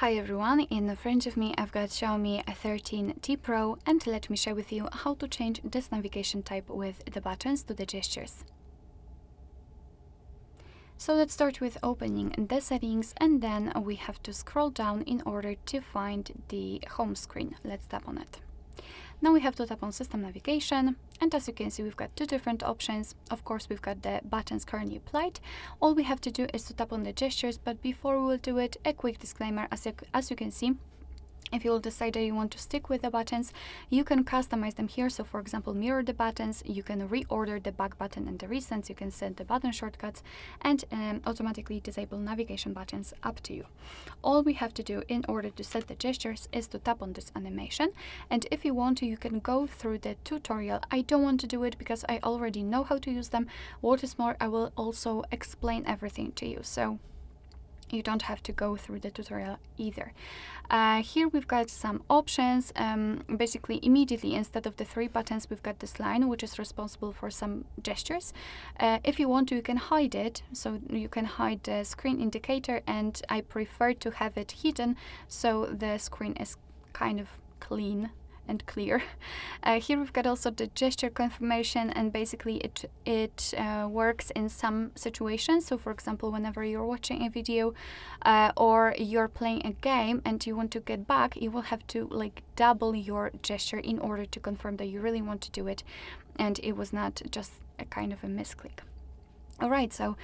Hi everyone, in front of me I've got Xiaomi 13T Pro, and let me share with you how to change this navigation type with the buttons to the gestures. So let's start with opening the settings, and then we have to scroll down in order to find the home screen. Let's tap on it. Now we have to tap on System Navigation, and as you can see, we've got two different options. Of course, we've got the buttons currently applied. All we have to do is to tap on the gestures, but before we will do it, a quick disclaimer. As you can see, if you will decide that you want to stick with the buttons, you can customize them here. So for example, mirror the buttons, you can reorder the back button and the recents, you can set the button shortcuts, and automatically disable navigation buttons, up to you. All we have to do in order to set the gestures is to tap on this animation, and if you want to, you can go through the tutorial. I don't want to do it because I already know how to use them. What is more, I will also explain everything to you, so you don't have to go through the tutorial either. Here we've got some options. Basically, immediately, instead of the three buttons, we've got this line, which is responsible for some gestures. If you want to, you can hide it. So you can hide the screen indicator, and I prefer to have it hidden so the screen is kind of clean and clear. Here we've got also the gesture confirmation, and basically it works in some situations. So for example, whenever you're watching a video or you're playing a game and you want to get back, you will have to like double your gesture in order to confirm that you really want to do it and it was not just a kind of a misclick. Alright, so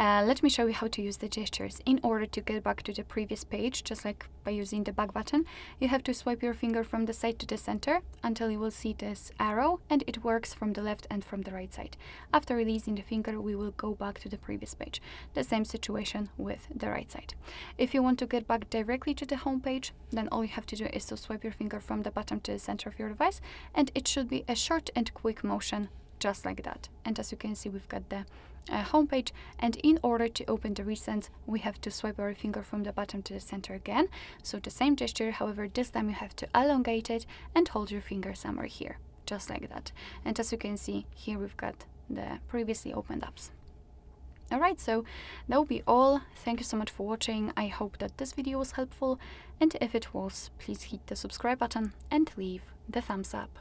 let me show you how to use the gestures. In order to get back to the previous page, just like by using the back button, you have to swipe your finger from the side to the center until you will see this arrow, and it works from the left and from the right side. After releasing the finger, we will go back to the previous page. The same situation with the right side. If you want to get back directly to the home page, then all you have to do is to swipe your finger from the bottom to the center of your device, and it should be a short and quick motion, just like that. And as you can see, we've got the home page, and in order to open the recents, we have to swipe our finger from the bottom to the center again. So the same gesture, however, this time you have to elongate it and hold your finger somewhere here, just like that. And as you can see, here we've got the previously opened apps. Alright, so that will be all. Thank you so much for watching. I hope that this video was helpful, and if it was, please hit the subscribe button and leave the thumbs up.